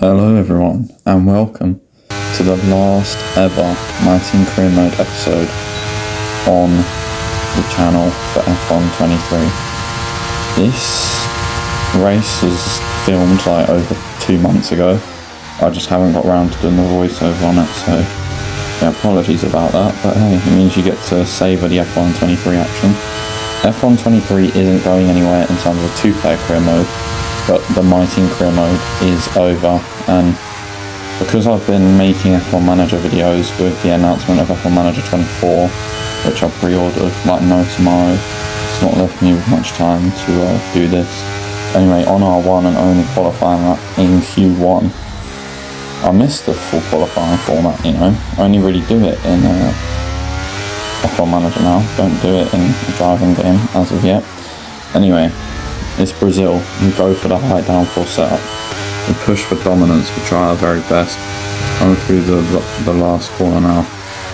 Hello everyone, and welcome to the last ever My Team Career Mode episode on the channel for F123. This race was filmed like over 2 months ago. I just haven't got around to doing the voiceover on it, so yeah, apologies about that, but hey, it means you get to savour the F123 action. F123 isn't going anywhere in terms of a 2-player career mode, but the My Team career mode is over, and because I've been making F1 Manager videos with the announcement of F1 Manager 24, which I pre-ordered like no tomorrow, it's not left me with much time to do this. Anyway, on our one and only qualifying lap in Q1, I missed the full qualifying format, you know. I only really do it in F1 Manager now, don't do it in a driving game as of yet. Anyway, it's Brazil. We go for the high downforce setup. We push for dominance. We try our very best. Going through the last corner now.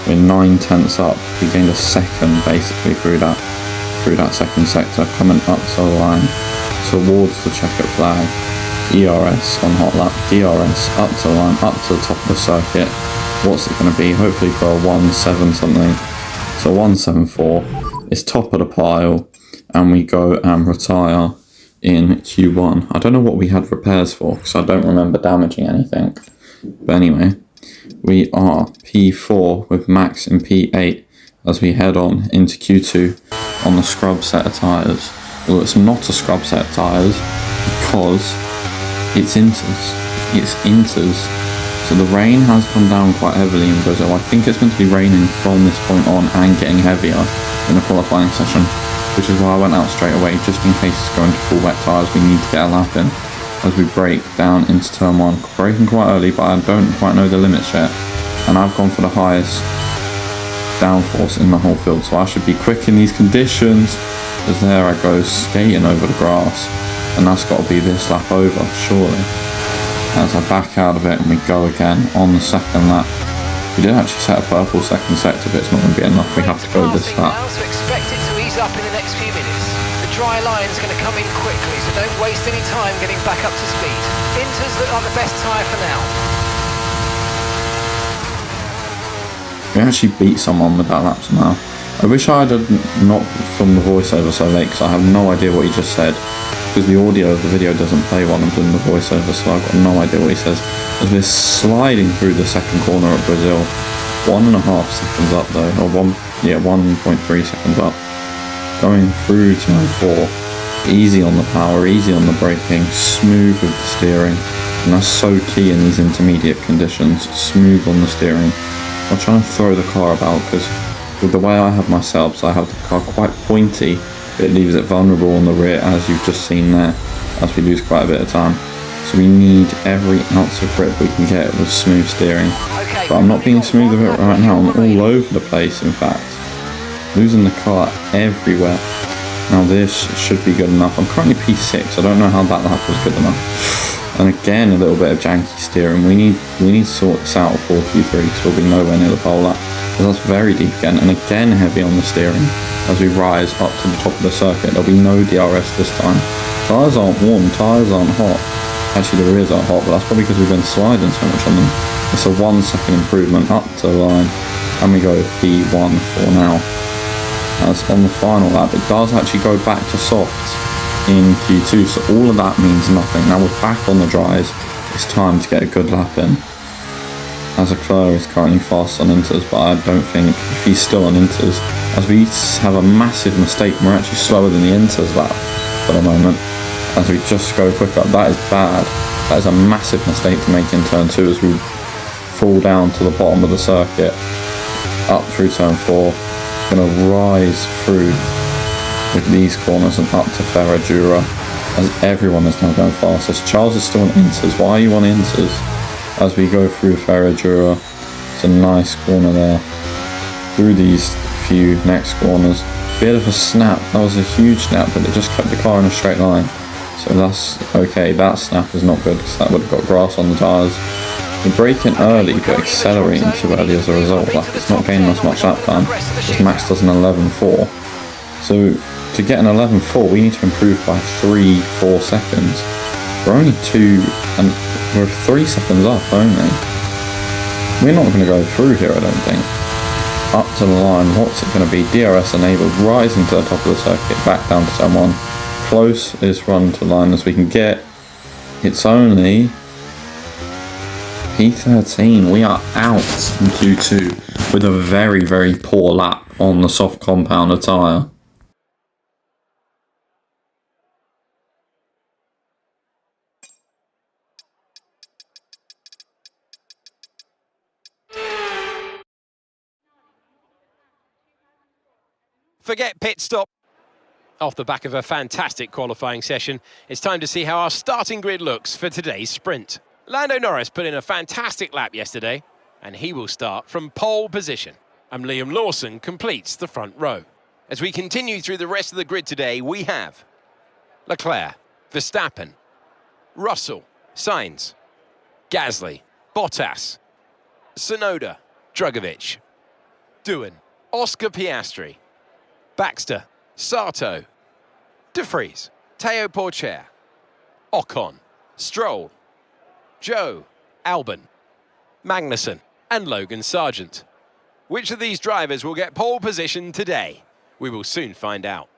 We're 9/10 up. We gained a second basically through that second sector, coming up to the line towards the checkered flag. ERS on hot lap. DRS up to the line, up to the top of the circuit. What's it going to be? Hopefully for a 1.7 something. So 1.74. It's top of the pile, and we go and retire in Q1. I don't know what we had repairs for, because I don't remember damaging anything. But anyway, we are P4 with Max in P8 as we head on into Q2 on the scrub set of tyres. Well, it's not a scrub set of tyres because it's inters. It's inters. So the rain has come down quite heavily in Brazil. I think it's meant to be raining from this point on and getting heavier in the qualifying session, which is why I went out straight away, just in case it's going to full wet tyres. We need to get a lap in as we brake down into turn 1. Braking quite early, but I don't quite know the limits yet, and I've gone for the highest downforce in the whole field, so I should be quick in these conditions. As there I go skating over the grass, and that's got to be this lap over, surely. As I back out of it and we go again on the second lap. We did actually set a purple second sector, but it's not going to be enough. We have to go this lap. So expect it to ease up in the next few minutes. The dry line is going to come in quickly, so don't waste any time getting back up to speed. Inters look like the best tyre for now. We actually beat someone with that lap somehow. I wish I had not filmed the voiceover so late, because I have no idea what he just said. Because the audio of the video doesn't play while I'm doing the voiceover, so I've got no idea what he says. As we're sliding through the second corner at Brazil, 1.5 seconds up though, or 1.3 seconds up. Going through turn 4, easy on the power, easy on the braking, smooth with the steering, and that's so key in these intermediate conditions, smooth on the steering. I'll try and throw the car about, because with the way I have my setups, I have the car quite pointy. It leaves it vulnerable on the rear, as you've just seen there, as we lose quite a bit of time. So we need every ounce of grip we can get with smooth steering. But I'm not being smooth with it right now, I'm all over the place in fact. Losing the car everywhere. Now this should be good enough. I'm currently P6, I don't know how that lap was good enough. And again, a little bit of janky steering. We need to sort this out for Q3, so we'll be nowhere near the pole lap. But that's very deep again, and again heavy on the steering. As we rise up to the top of the circuit, there'll be no DRS this time. Tyres aren't warm, tyres aren't hot. Actually the rears are hot, but that's probably because we've been sliding so much on them. It's a 1 second improvement up to the line, and we go P1 for now. As on the final lap, it does actually go back to soft in Q2, so all of that means nothing. Now we're back on the dries, it's time to get a good lap in. As Leclerc is currently fast on inters, but I don't think, if he's still on inters, as we have a massive mistake, and we're actually slower than the inters lap for the moment, as we just go quicker. That is bad. That is a massive mistake to make in turn 2 as we fall down to the bottom of the circuit, up through turn 4, going to rise through with these corners and up to Ferradura, as everyone is now going fast. As Charles is still on inters, why are you on inters? As we go through Ferradura, it's a nice corner there. Through these few next corners, bit of a snap. That was a huge snap, but it just kept the car in a straight line. So that's okay. That snap is not good, because that would have got grass on the tyres. We're braking early, but accelerating too early as a result. Like, it's not gaining us much lap time, because Max does an 11.4. So to get an 11.4, we need to improve by 3-4 seconds. We're only 2 and We're 3 seconds up only. We're not going to go through here, I don't think. Up to the line, what's it going to be? DRS enabled, rising to the top of the circuit, back down to turn 1. Closest run to line as we can get. It's only P13. We are out in Q2 with a very, very poor lap on the soft compounder tyre. Forget pit stop. Off the back of a fantastic qualifying session, it's time to see how our starting grid looks for today's sprint. Lando Norris put in a fantastic lap yesterday, and he will start from pole position. And Liam Lawson completes the front row. As we continue through the rest of the grid today, we have Leclerc, Verstappen, Russell, Sainz, Gasly, Bottas, Tsunoda, Drugovich, Doohan, Oscar Piastri, Baxter, Sato, De Vries, Teo Porcher, Ocon, Stroll, Joe, Albon, Magnussen and Logan Sargent. Which of these drivers will get pole position today? We will soon find out.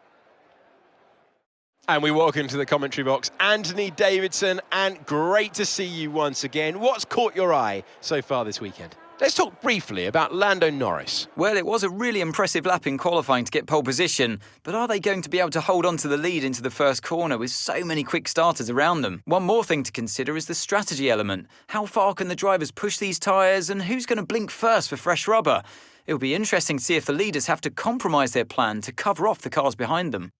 And we welcome into the commentary box Anthony Davidson, and great to see you once again. What's caught your eye so far this weekend? Let's talk briefly about Lando Norris. Well, it was a really impressive lap in qualifying to get pole position, but are they going to be able to hold on to the lead into the first corner with so many quick starters around them? One more thing to consider is the strategy element. How far can the drivers push these tyres, and who's going to blink first for fresh rubber? It'll be interesting to see if the leaders have to compromise their plan to cover off the cars behind them.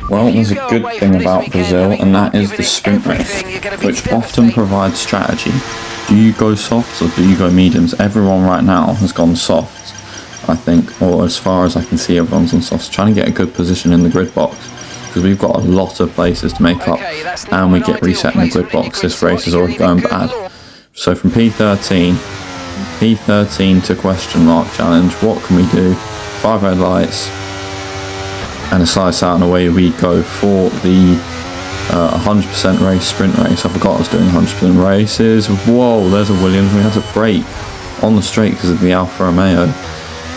Well, there's a good thing about Brazil, and that is the sprint race, which often provides strategy. Do you go softs or do you go mediums? Everyone right now has gone softs, I think, or as far as I can see, everyone's on softs, trying to get a good position in the grid box, because we've got a lot of places to make up, and we get reset in the grid box. This race is already going bad. So from P13 to question mark challenge, what can we do? 5 red lights, and a slice out, and away we go for the 100% race, sprint race. I forgot I was doing 100% races. Whoa, there's a Williams. We had to brake on the straight because of the Alfa Romeo.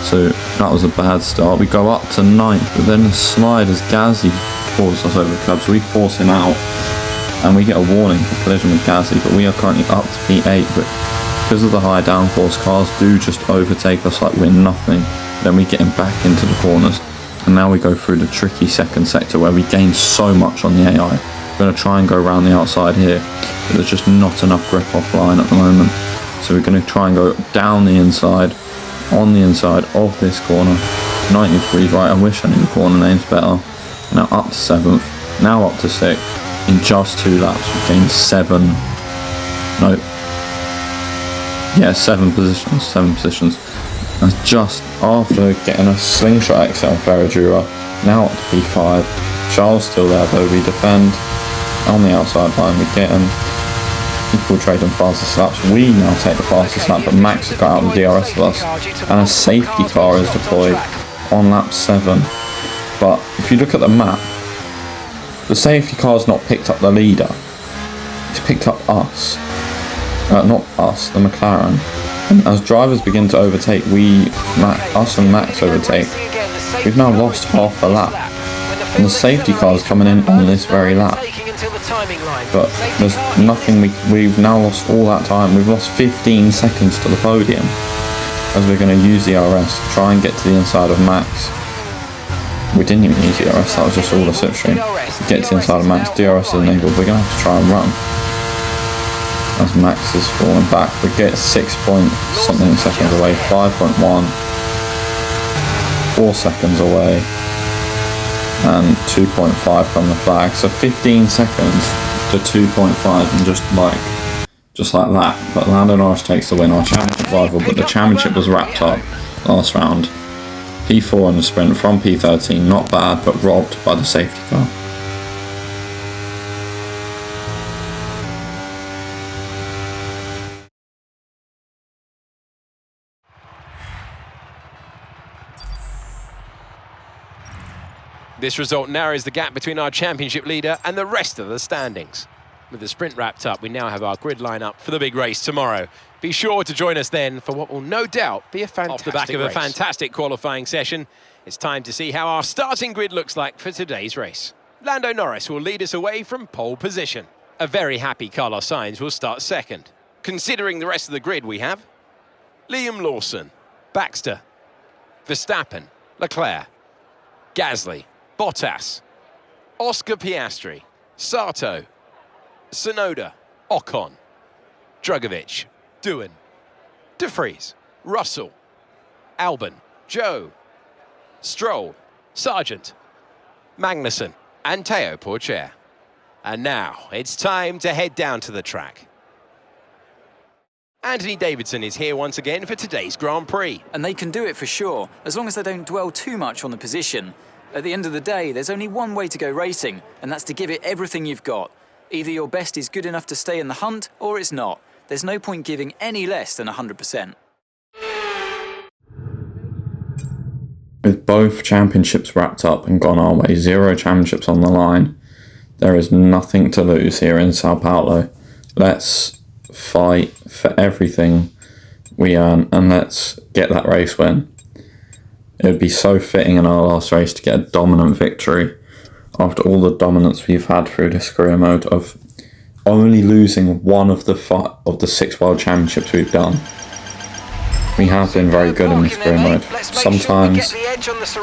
So that was a bad start. We go up to 9th, but then the slide as Gasly forces us over the curb. So we force him out, and we get a warning for collision with Gasly. But we are currently up to P8. But because of the high downforce, cars do just overtake us like we're nothing. Then we get him back into the corners. And now we go through the tricky second sector where we gain so much on the AI. We're going to try and go around the outside here, but there's just not enough grip offline at the moment. So we're going to try and go down the inside, on the inside of this corner. 90 degrees right, I wish I knew the corner names better. Now up to 7th, now up to 6th. In just 2 laps we've gained 7 positions. That's just after getting a slingshot XL Ferradura. Now up to P5. Charles still there though, we defend on the outside line, we get him. Equal trade and fastest laps. We now take the fastest lap, but Max has got out the DRS of us. And a safety car is deployed on lap 7. But if you look at the map, the safety car's not picked up the leader. It's picked up us. Not us, the McLaren. And as drivers begin to overtake, us and Max overtake. We've now lost half a lap, and the safety car is coming in on this very lap. But there's nothing, we've now lost all that time. We've lost 15 seconds to the podium, as we're going to use the RS to try and get to the inside of Max. We didn't even use the RS, that was just all the slipstream. Get to the inside of Max, DRS is enabled, we're going to have to try and run. As Max is falling back, we get 6 point something seconds away, 5.1, 4 seconds away, and 2.5 from the flag. So 15 seconds to 2.5, and just like that. But Lando Norris takes the win, our championship rival. But the championship was wrapped up last round. P4 in the sprint from P13, not bad, but robbed by the safety car. This result narrows the gap between our championship leader and the rest of the standings. With the sprint wrapped up, we now have our grid line up for the big race tomorrow. Be sure to join us then for what will no doubt be a fantastic race. Off the back of a fantastic qualifying session, it's time to see how our starting grid looks like for today's race. Lando Norris will lead us away from pole position. A very happy Carlos Sainz will start second. Considering the rest of the grid, we have Liam Lawson, Baxter, Verstappen, Leclerc, Gasly, Bottas, Oscar Piastri, Sato, Tsunoda, Ocon, Drugovich, Doohan, De Vries, Russell, Albon, Joe, Stroll, Sargent, Magnussen, and Teo Pourchaire. And now it's time to head down to the track. Anthony Davidson is here once again for today's Grand Prix. And they can do it for sure, as long as they don't dwell too much on the position. At the end of the day, there's only one way to go racing, and that's to give it everything you've got. Either your best is good enough to stay in the hunt, or it's not. There's no point giving any less than 100%. With both championships wrapped up and gone our way, 0 championships on the line, there is nothing to lose here in Sao Paulo. Let's fight for everything we earn and let's get that race win. It would be so fitting in our last race to get a dominant victory after all the dominance we've had through this career mode of only losing one of the 6 world championships we've done. We have been very good in this career mode. Sometimes,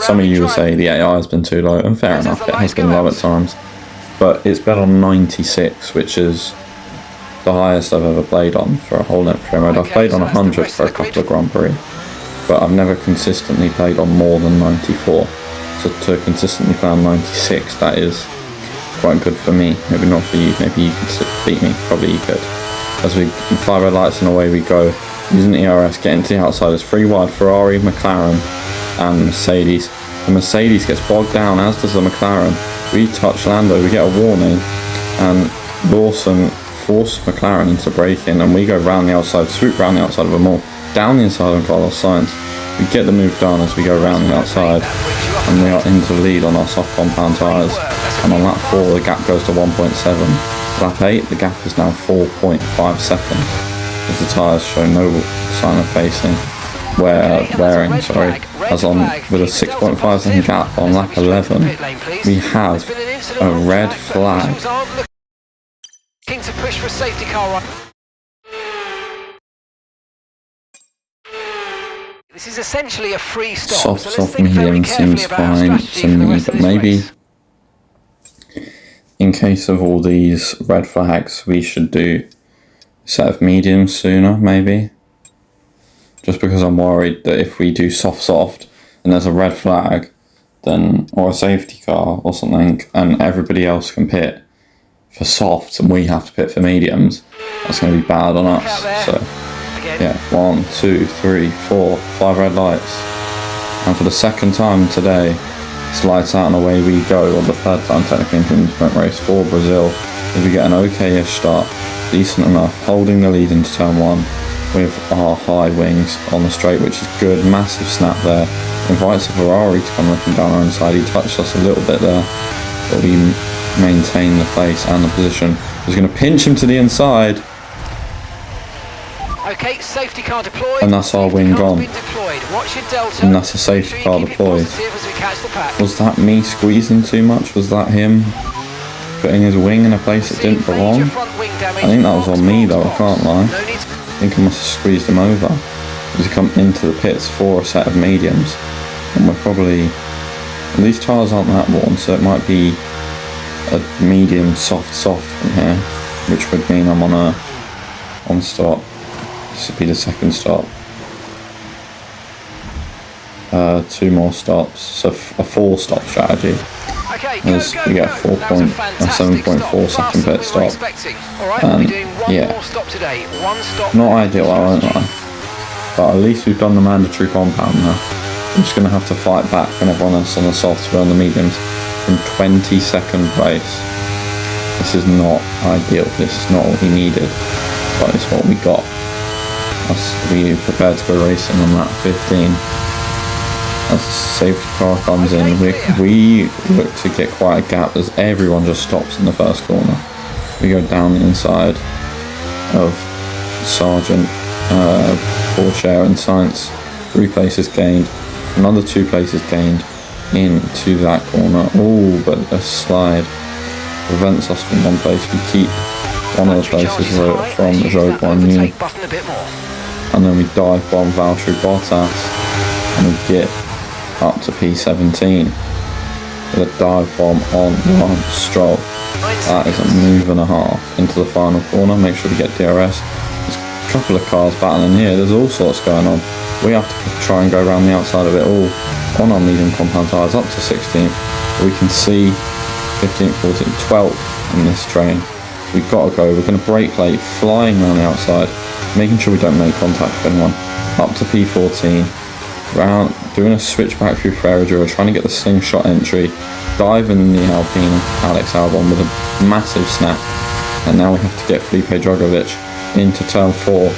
some of you will say the AI has been too low, and fair enough, it has been low at times. But it's been on 96, which is the highest I've ever played on for a whole career mode. I've played on 100 for a couple of Grand Prix, but I've never consistently played on more than 94. So to consistently play on 96, that is quite good for me. Maybe not for you, maybe you could beat me, probably you could. As we 5 red lights and away we go, using the ERS, getting to the outside. It's 3 wide, Ferrari, McLaren and Mercedes. The Mercedes gets bogged down, as does the McLaren. We touch Lando, we get a warning, and Lawson forced McLaren into braking, and we go round the outside, swoop round the outside of them all, down the inside of Carlos Sainz. We get the move done as we go round the outside, and we are into the lead on our soft compound tyres. And on lap 4, the gap goes to 1.7. Lap 8, the gap is now 4.5 seconds, as the tyres show no sign of wearing, as on with a 6.5 second gap on lap 11, we have a red flag. Looking to push for a safety car run. This is essentially a free stop. Soft medium seems fine to me, but maybe in case of all these red flags, we should do a set of mediums sooner, maybe. Just because I'm worried that if we do soft and there's a red flag, then or a safety car or something, and everybody else can pit for softs and we have to pit for mediums, that's going to be bad on us. So yeah, 1, 2, 3, 4, 5 red lights, and for the second time today, it's lights out and away we go, or the third time technically in the sprint race for Brazil, as we get an okay-ish start, decent enough, holding the lead into turn 1 with our high wings on the straight, which is good. Massive snap there, invites a Ferrari to come looking down our inside. He touched us a little bit there, but we maintain the place and the position. He's going to pinch him to the inside. Okay, safety car deployed. And that's our wing gone. And that's a safety car deployed. Was that me squeezing too much? Was that him putting his wing in a place that didn't belong? I think that was on me though, I can't lie. I think I must have squeezed him over. He's come into the pits for a set of mediums. And we're probably... These tyres aren't that worn, so it might be a medium soft from here, which would mean I'm on stop. This would be the second stop. 2 more stops, so a 4-stop strategy. As we get a 7.4 second pit stop. And yeah, not ideal, I won't lie. But at least we've done the mandatory compound now. I'm just going to have to fight back when everyone else on the softs, we're on the mediums, from 22nd place. This is not ideal, this is not what we needed, but it's what we got. We prepared to go racing on lap 15. As the safety car comes in, we look to get quite a gap as everyone just stops in the first corner. We go down the inside of Sargent, Pourchaire and Sainz. 3 places gained, another 2 places gained into that corner. Oh, but a slide prevents us from 1 place. We keep one of the places from Joe and then we dive bomb Valtteri Bottas and we get up to P17 with a dive bomb on Lance Stroll. That is a move and a half into the final corner. Make sure we get DRS. There's a couple of cars battling here. There's all sorts going on. We have to try and go around the outside of it all on our medium compound tyres up to 16th. We can see 15th, 14th, 12th in this train. We've got to go. We're going to brake late, flying around the outside, making sure we don't make contact with anyone. Up to P14, round, doing a switchback through Ferragher, trying to get the slingshot entry, diving in the Alpine, Alex Albon with a massive snap. And now we have to get Felipe Drugovich into turn 4.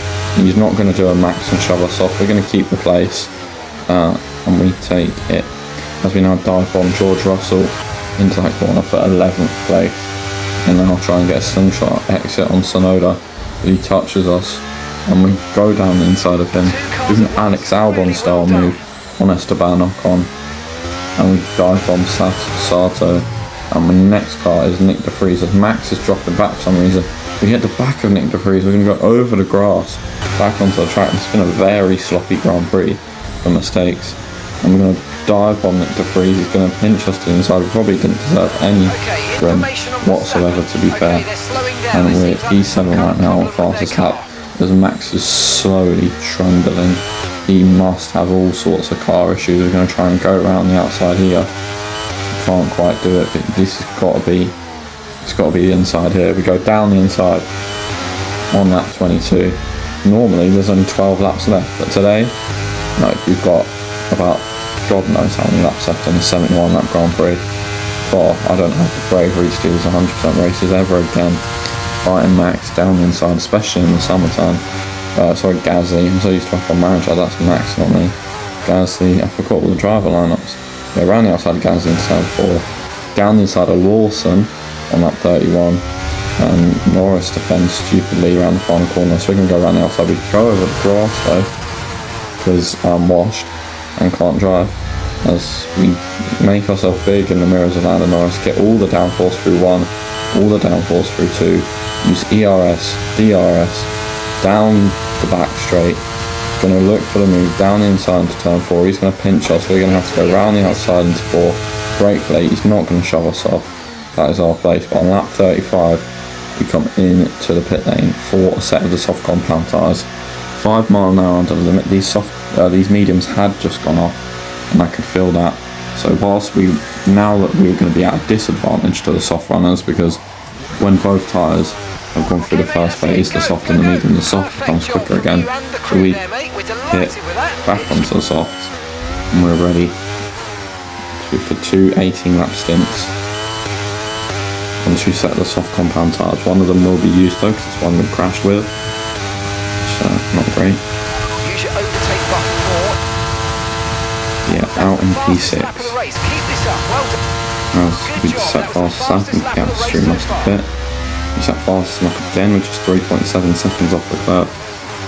He's not going to do a max and shove us off. We're going to keep the place, and we take it as we now dive bomb George Russell into that corner for 11th place. And then I'll try and get a slingshot exit on Sonoda. He touches us and we go down the inside of him. Do an Alex Albon style move on Esteban Ocon. And we dive bomb Sato. And the next car is Nick De Vries. As Max is dropping back for some reason, we hit the back of Nick De Vries. We're going to go over the grass back onto the track. It's been a very sloppy Grand Prix for mistakes. And we're going to dive bomb Nick De Vries. He's going to pinch us to the inside. We probably didn't deserve any run whatsoever, to be fair. And we're P7 right now on fastest lap as Max is slowly trundling. He must have all sorts of car issues. We're going to try and go around the outside here. Can't quite do it, but this has got to be, it's got to be the inside here. We go down the inside on lap 22. Normally there's only 12 laps left, but today, no, we've got about God knows how many laps left on the 71 lap Grand Prix. Oh, I don't have the bravery to do these 100% races ever again. Fighting Max down the inside, especially in the summertime. Sorry, Gasly. I'm so used to F1 Manager, that's Max, not me. Gasly, I forgot all the driver lineups. Yeah, around the outside of Gasly into turn 4. Down the inside of Lawson on lap 31. And Norris defends stupidly around the final corner, so we can go around the outside. We can go over the grass though, because I'm washed and can't drive. As we make ourselves big in the mirrors of Lando Norris, get all the downforce through 1, all the downforce through 2, use ERS, DRS, down the back straight, going to look for the move down the inside into turn 4, he's going to pinch us, we're going to have to go around the outside into 4, brake late, he's not going to shove us off, that is our place. But on lap 35, we come in to the pit lane for a set of the soft compound tyres, 5 mile an hour under the limit. These mediums had just gone off, and I could feel that. So whilst now that we're going to be at a disadvantage to the soft runners, because when both tyres have gone through the first phase, the soft and the medium, the soft becomes quicker again. So we hit back onto the softs, and we're ready for 2 18 lap stints. Once we set the soft compound tyres, one of them will be used though, because it's one we crashed with. So not great. Yeah, out in P6. As we set fastest lap and get us through most of it. We set fastest lap again, which is 3.7 seconds off the curve.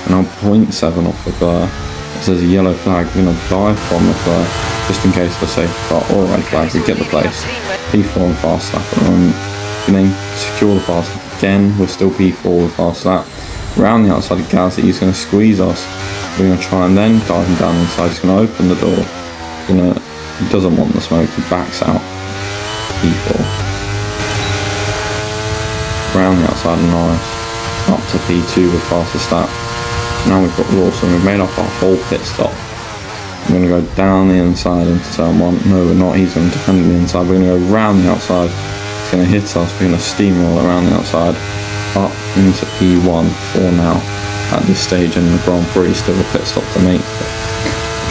And now 0.7 off the curve. If there's a yellow flag, we're going to dive bomb the curve, just in case for safety car or red flag, we get the place. P4 on fast lap at the moment. We then secure the fast lap again, we're still P4 with fast lap. Around the outside of Gasly, he's going to squeeze us. We're going to try and then dive him down inside, he's going to open the door. He doesn't want the smoke, he backs out. P4. Around the outside of Norris, up to P2 with fastest lap. Now we've got Lawson, we've made up our whole pit stop. We're going to go down the inside into turn 1. No, we're not, he's going to defend the inside. We're going to go around the outside, he's going to hit us, we're going to steamroll around the outside, up into P1 for now. At this stage in the Grand Prix, still a pit stop to make.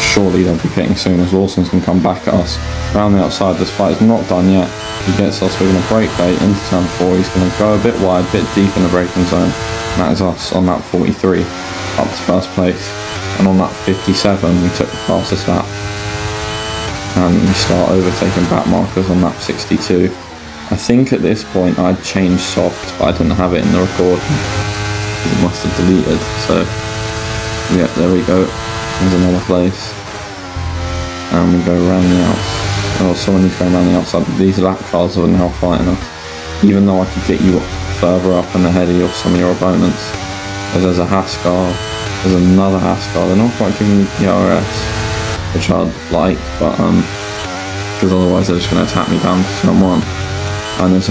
Surely they'll be pitting soon as Lawson's going to come back at us. Around the outside, this fight is not done yet. He gets us, we're going to brake late into turn 4. He's going to go a bit wide, a bit deep in the braking zone. And that is us on lap 43, up to first place. And on lap 57, we took the fastest lap. And we start overtaking back markers on lap 62. I think at this point I'd changed soft, but I didn't have it in the recording. It must have deleted, so yeah, there we go. There's another place. And we go around the outside. Oh, someone needs to go around the outside. These lap cars are now fighting us. Even though I could get you further up and ahead of some of your opponents. There's a Haskell, there's another Haskell. They're not quite giving me PRS, which I'd like, but because otherwise they're just going to attack me down to turn 1. And there's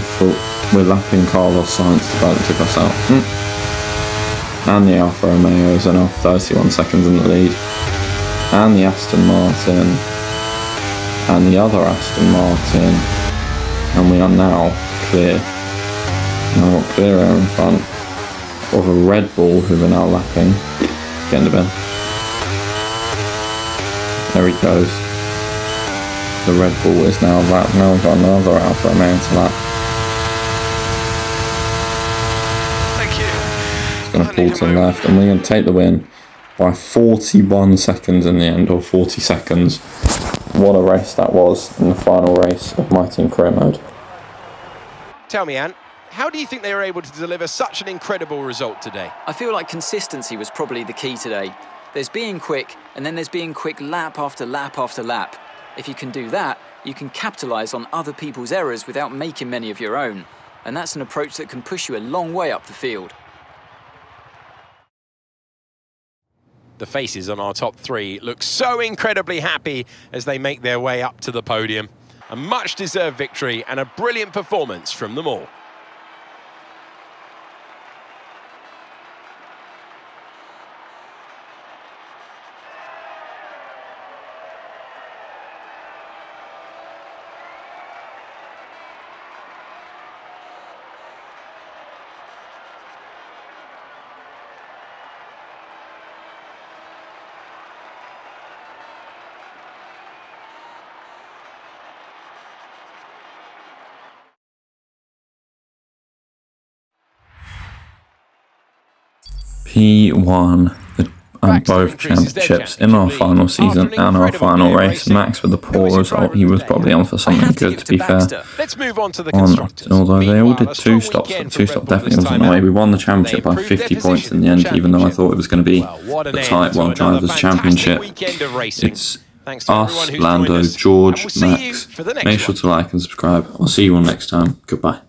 we're lapping Carlos Sainz, the guy that took us out. And the Alfa Romeos are now 31 seconds in the lead. And the Aston Martin. And the other Aston Martin. And we are now clear. Now I've got clear air in front of a Red Bull who are now lapping. Get in the bin. There he goes. The Red Bull is now lapped. Now we've got another Alfa Romeo to lap. Thank you. It's going to pull to the left, and we're going to take the win by 41 seconds in the end, or 40 seconds. What a race that was in the final race of My Team Career Mode. Tell me, Ant, how do you think they were able to deliver such an incredible result today? I feel like consistency was probably the key today. There's being quick, and then there's being quick lap after lap after lap. If you can do that, you can capitalise on other people's errors without making many of your own. And that's an approach that can push you a long way up the field. The faces on our top 3 look so incredibly happy as they make their way up to the podium. A much-deserved victory and a brilliant performance from them all. P1 and both championships in our final season and our final race. Max with the poor result, he was probably on for something good, to be fair. Let's move on to the constructors. Although they all did 2 stops, but 2 stop definitely wasn't the way. We won the championship by 50 points in the end, even though I thought it was going to be the tight World Drivers' Championship. It's us, Lando, George, Max. Make sure to like and subscribe. I'll see you all next time. Goodbye.